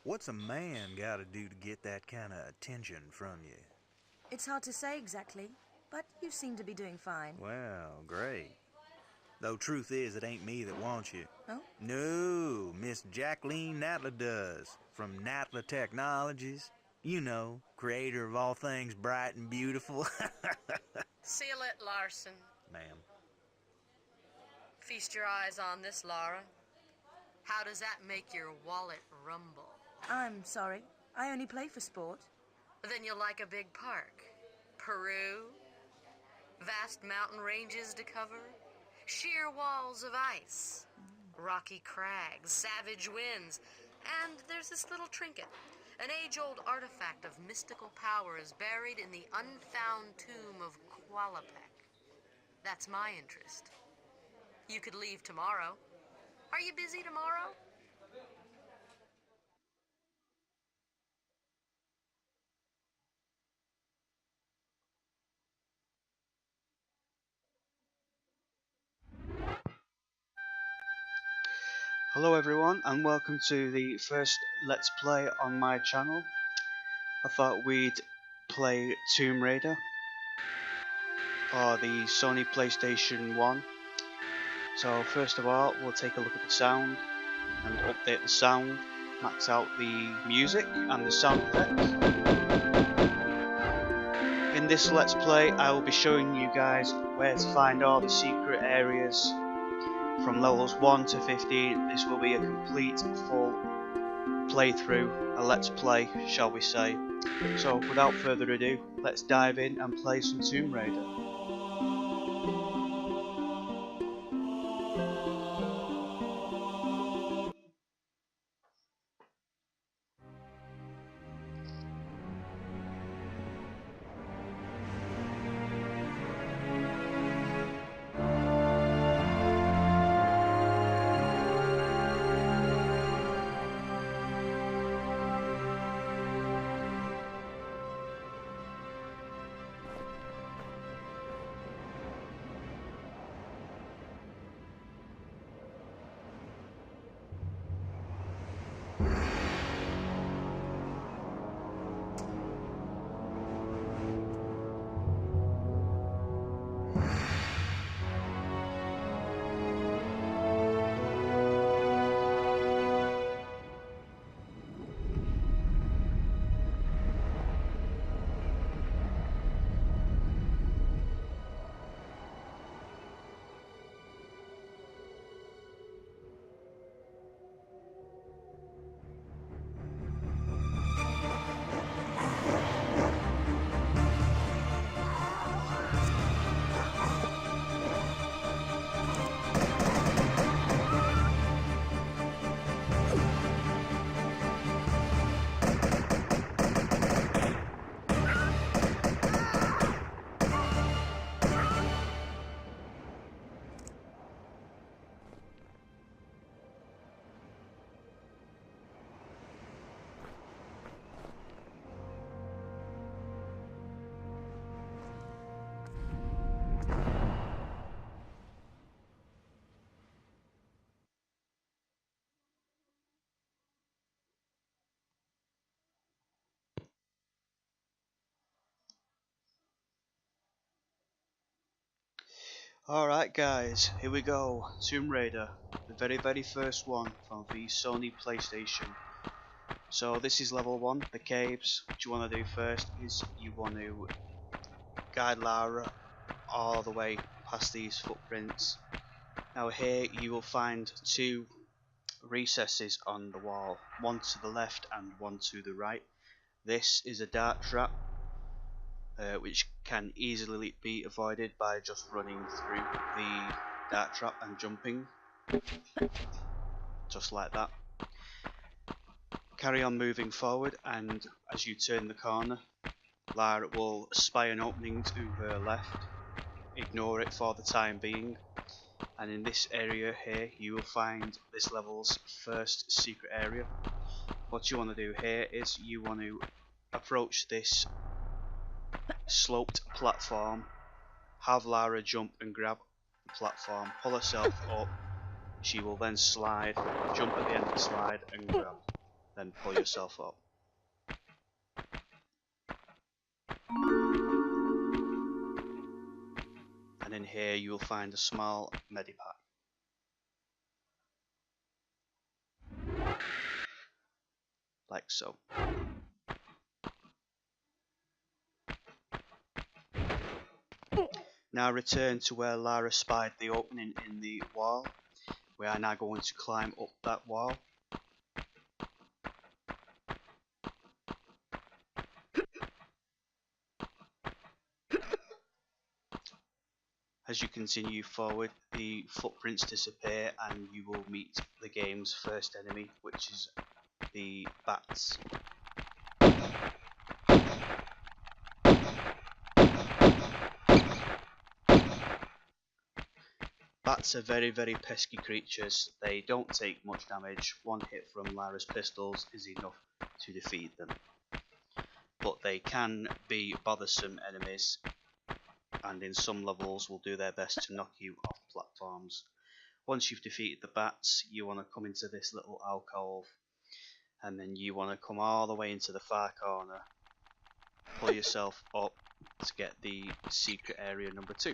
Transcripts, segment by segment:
What's a man gotta do to get that kind of attention from you? It's hard to say exactly, but you seem to be doing fine. Well, great. Though truth is, it ain't me that wants you. Oh? No, Miss Jacqueline Natla does, from Natla Technologies. You know, creator of all things bright and beautiful. Seal it, Larson. Ma'am. Feast your eyes on this, Lara. How does that make your wallet rumble? I'm sorry. I only play for sport. Then you'll like a big park. Peru, vast mountain ranges to cover, sheer walls of ice, rocky crags, savage winds, and there's this little trinket. An age-old artifact of mystical power is buried in the unfound tomb of Qualapec. That's my interest. You could leave tomorrow. Are you busy tomorrow? Hello everyone and welcome to the first Let's Play on my channel. I thought we'd play Tomb Raider for the Sony PlayStation 1. So first of all we'll take a look at the sound and update the sound, max out the music and the sound effects. In this Let's Play I will be showing you guys where to find all the secret areas from levels 1 to 15. This will be a complete full playthrough, a let's play shall we say. So without further ado, let's dive in and play some Tomb Raider. Alright guys, here we go. Tomb Raider, the very first one from the Sony PlayStation. So this is level 1, the caves. What you want to do first is you want to guide Lara all the way past these footprints. Now here you will find two recesses on the wall, one to the left and one to the right. This is a dart trap, which can easily be avoided by just running through the dart trap and jumping, just like that. Carry on moving forward, and as you turn the corner, Lara will spy an opening to her left. Ignore it for the time being, and in this area here you will find this level's first secret area. What you want to do here is you want to approach this sloped platform, have Lara jump and grab the platform, pull herself up, she will then slide, jump at the end of the slide and grab. then pull yourself up. And in here you will find a small medipack. Like so. Now return to where Lara spied the opening in the wall. We are now going to climb up that wall. As you continue forward, the footprints disappear and you will meet the game's first enemy, which is the bats. Bats are very pesky creatures. They don't take much damage. One hit from Lara's pistols is enough to defeat them. But they can be bothersome enemies, and in some levels will do their best to knock you off platforms. Once you've defeated the bats, you want to come into this little alcove, and then you want to come all the way into the far corner, pull yourself up to get the secret area number 2.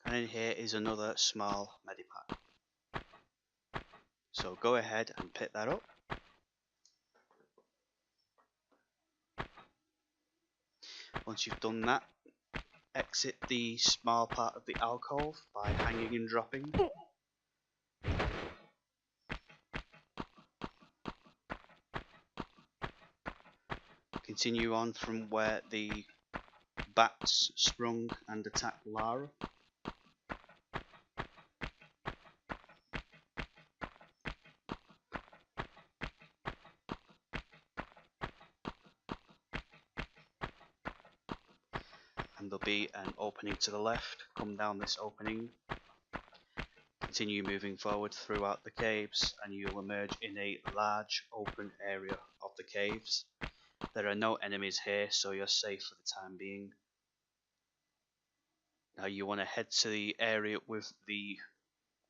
And in here is another small medipack. So go ahead and pick that up. Once you've done that, exit the small part of the alcove by hanging and dropping. Continue on from where the bats sprung and attacked Lara. And there'll be an opening to the left. Come down this opening. Continue moving forward throughout the caves and you'll emerge in a large open area of the caves. There are no enemies here, so you're safe for the time being. Now you want to head to the area with the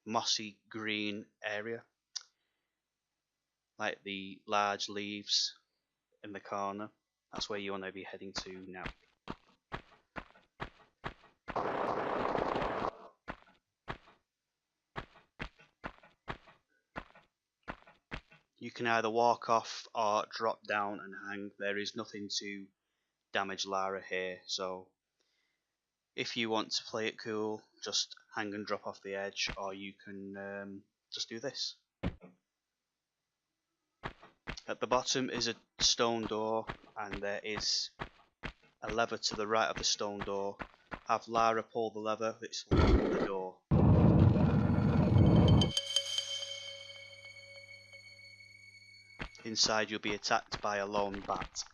mossy green area, like the large leaves in the corner. That's where you want to be heading to now. You can either walk off or drop down and hang. There is nothing to damage Lara here, so if you want to play it cool, just hang and drop off the edge, or you can just do this. At the bottom is a stone door, and there is a lever to the right of the stone door. Have Lara pull the lever, this will open the door. Inside you'll be attacked by a lone bat.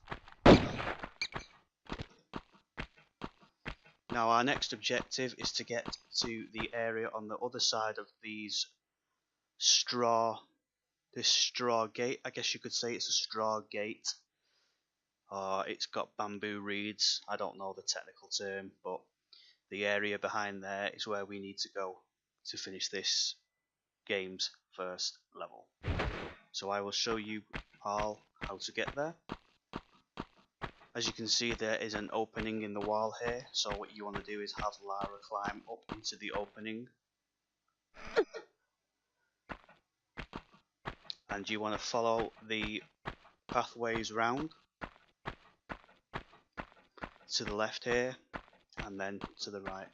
Now our next objective is to get to the area on the other side of this straw gate. I guess you could say it's a straw gate. It's got bamboo reeds. I don't know the technical term, but the area behind there is where we need to go to finish this game's first level. So I will show you all how to get there. As you can see, there is an opening in the wall here, so what you want to do is have Lara climb up into the opening. And you want to follow the pathways round to the left here, and then to the right.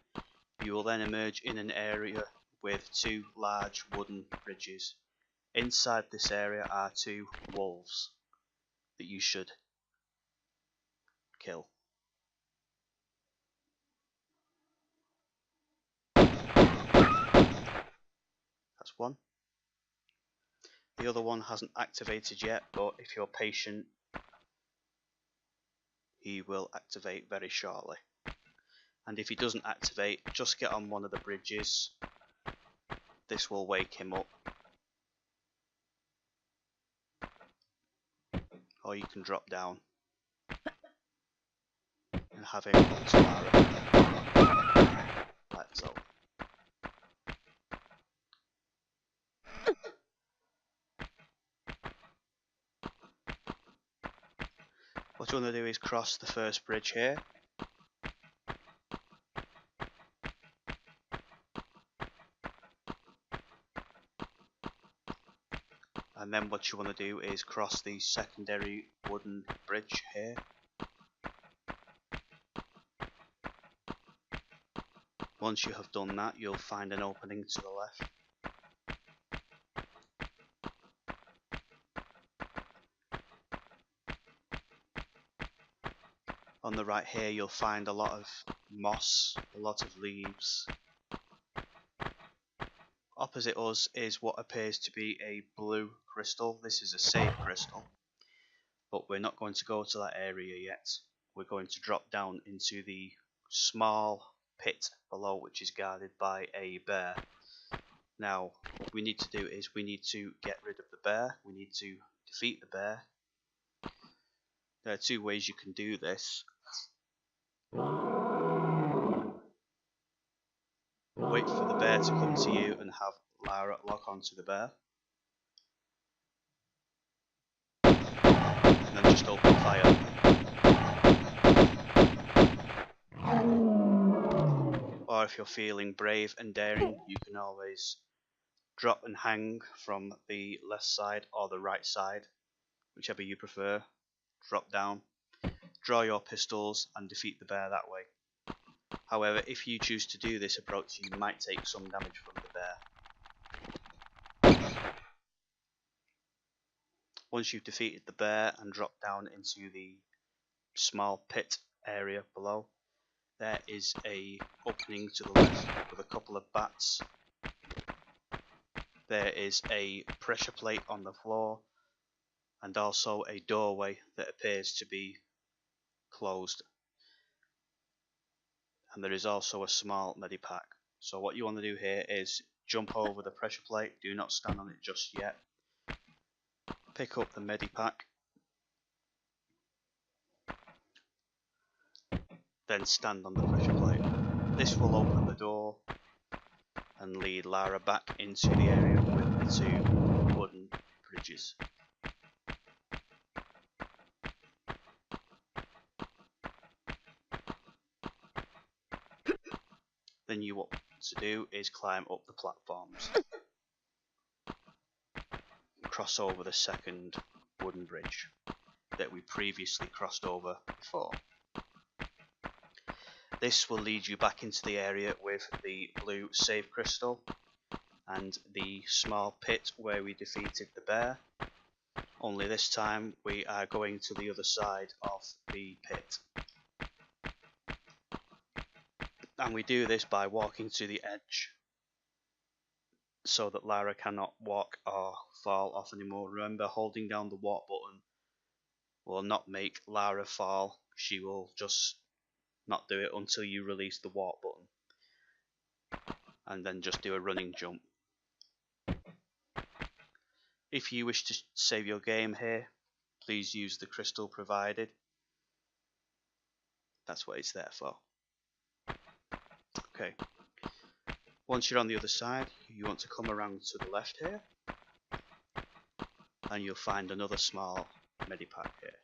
You will then emerge in an area with 2 large wooden bridges. Inside this area are 2 wolves that you should kill. That's one. The other one hasn't activated yet, but if you're patient, he will activate very shortly. And if he doesn't activate, just get on one of the bridges. This will wake him up. Or you can drop down and have him come to Lara. What you want to do is cross the first bridge here. And then what you want to do is cross the secondary wooden bridge here. Once you have done that, you'll find an opening to the left. On the right here, you'll find a lot of moss, a lot of leaves. Opposite us is what appears to be a blue crystal. This is a save crystal, but we're not going to go to that area yet. We're going to drop down into the small pit below, which is guarded by a bear. Now, what we need to do is we need to get rid of the bear. We need to defeat the bear. There are two ways you can do this. Wait for the bear to come to you and have Lara lock onto the bear. And then just open fire. Or if you're feeling brave and daring, you can always drop and hang from the left side or the right side, whichever you prefer. Drop down, draw your pistols and defeat the bear that way. However, if you choose to do this approach, you might take some damage from the bear. Once you've defeated the bear and dropped down into the small pit area below, there is a opening to the left with a couple of bats. There is a pressure plate on the floor and also a doorway that appears to be closed. And there is also a small medipack. So what you want to do here is jump over the pressure plate, do not stand on it just yet. Pick up the medipack. Then stand on the pressure plate. This will open the door and lead Lara back into the area with the two wooden bridges. Then you what to do is climb up the platforms. Cross over the second wooden bridge that we previously crossed over before. This will lead you back into the area with the blue save crystal and the small pit where we defeated the bear. Only this time we are going to the other side of the pit. And we do this by walking to the edge so that Lara cannot walk or fall off anymore. Remember, holding down the walk button will not make Lara fall. She will just not do it until you release the walk button. And then just do a running jump. If you wish to save your game here, please use the crystal provided. That's what it's there for. Okay, once you're on the other side, you want to come around to the left here, and you'll find another small medipack here.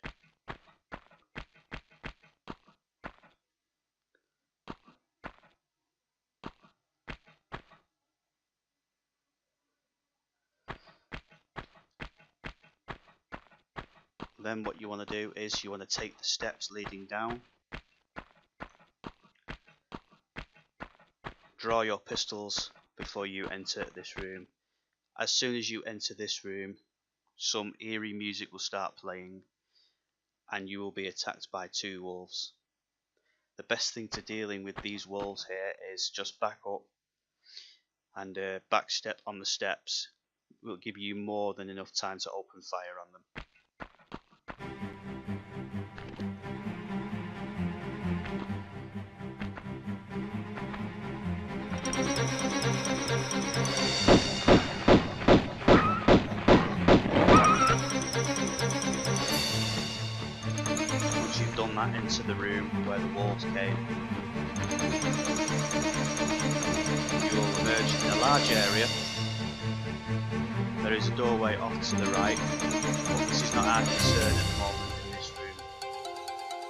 Then what you want to do is you want to take the steps leading down. Draw your pistols before you enter this room. As soon as you enter this room, some eerie music will start playing and you will be attacked by two wolves. The best thing to dealing with these wolves here is just back up and back step on the steps. It will give you more than enough time to open fire on them. Once you've done that, into the room where the wolves came, you will emerge in a large area. There is a doorway off to the right, but this is not our concern at the moment in this room.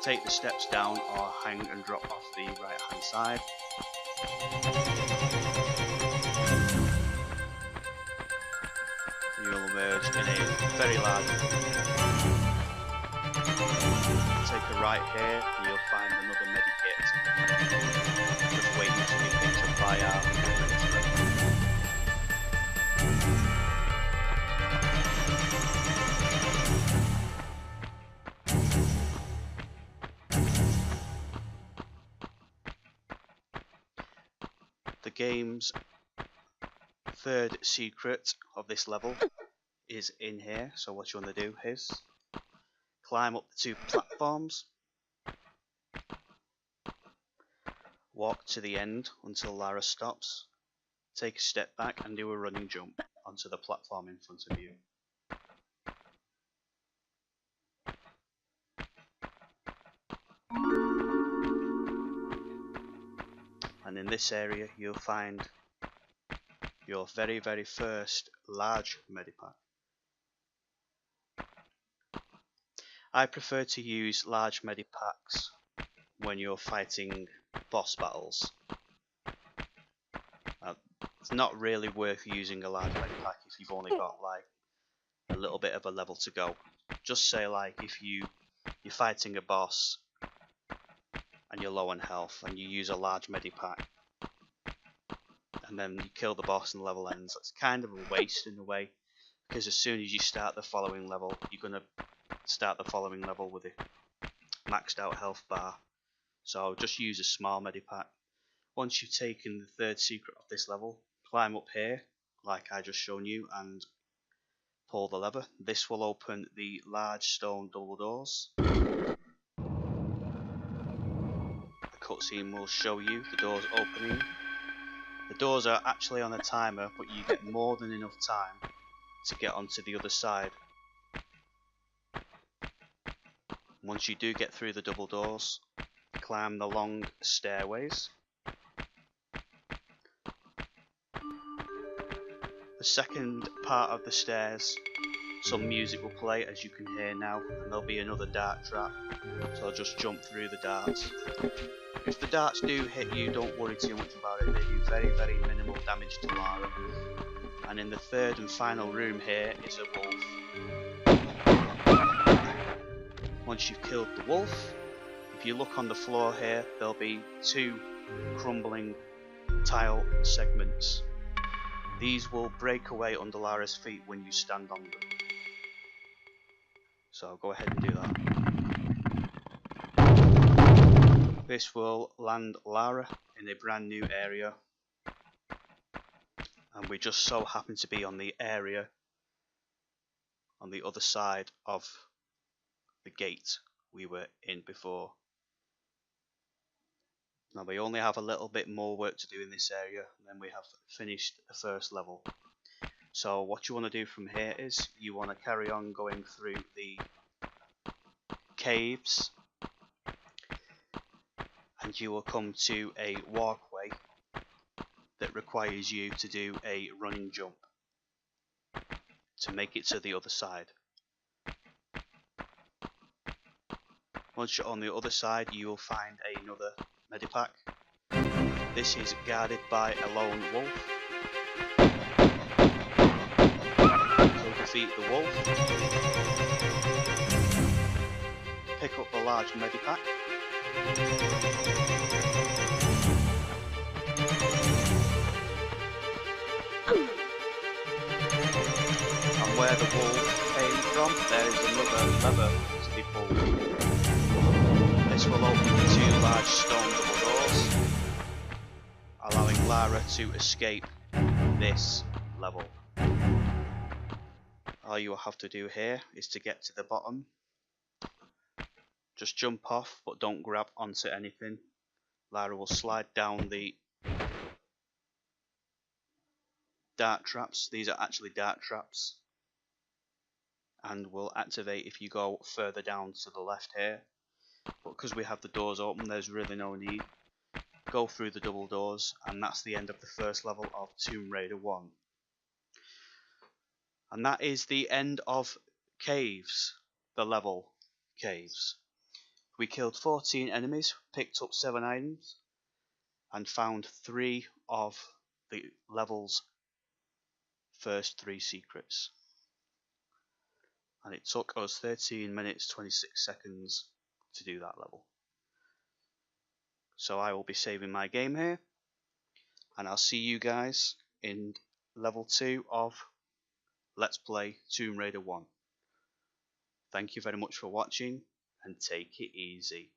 take the steps down or hang and drop off the right hand side. You will emerge in a very large room. Take a right here and you'll find another medikit. Just waiting to be picked up by our adventurer. The game's third secret of this level is in here, so what you want to do is climb up the 2 platforms, walk to the end until Lara stops, take a step back and do a running jump onto the platform in front of you. And in this area you'll find your very first large medipack. I prefer to use large medipacks when you're fighting boss battles. It's not really worth using a large medipack if you've only got like a little bit of a level to go. Just say like if you're fighting a boss and you're low on health and you use a large medipack and then you kill the boss and the level ends, that's kind of a waste in a way, because as soon as you start the following level you're going to start the following level with a maxed out health bar. So just use a small medipack. Once you've taken the third secret of this level, climb up here like I just shown you and pull the lever. This will open the large stone double doors. A cutscene will show you the doors opening. The doors are actually on a timer, but you get more than enough time to get onto the other side. Once you do get through the double doors, climb the long stairways. The second part of the stairs, some music will play as you can hear now, and there'll be another dart trap, so I'll just jump through the darts. If the darts do hit you, don't worry too much about it, they do very minimal damage to Lara. And in the third and final room here is a wolf. Once you've killed the wolf, if you look on the floor here, there'll be 2 crumbling tile segments. These will break away under Lara's feet when you stand on them. So go ahead and do that. This will land Lara in a brand new area. And we just so happen to be on the area on the other side of the gate we were in before. Now we only have a little bit more work to do in this area, and then we have finished the first level. So what you want to do from here is you want to carry on going through the caves, and you will come to a walkway that requires you to do a running jump to make it to the other side. Once you're on the other side, you will find another medipack. This is guarded by a lone wolf. So defeat the wolf, pick up the large medipack, and where the wolf came from, there is another lever to be pulled. This will open the 2 large stone double doors, allowing Lara to escape this level. All you will have to do here is to get to the bottom. Just jump off, but don't grab onto anything. Lara will slide down the dart traps. These are actually dart traps, and will activate if you go further down to the left here. But because we have the doors open, there's really no need. Go through the double doors, and that's the end of the first level of Tomb Raider 1. And that is the end of Caves, the level Caves. We killed 14 enemies, picked up 7 items, and found 3 of the level's first 3 secrets. And it took us 13 minutes 26 seconds to do that level. So I will be saving my game here, and I'll see you guys in level 2 of Let's Play Tomb Raider 1. Thank you very much for watching, and take it easy.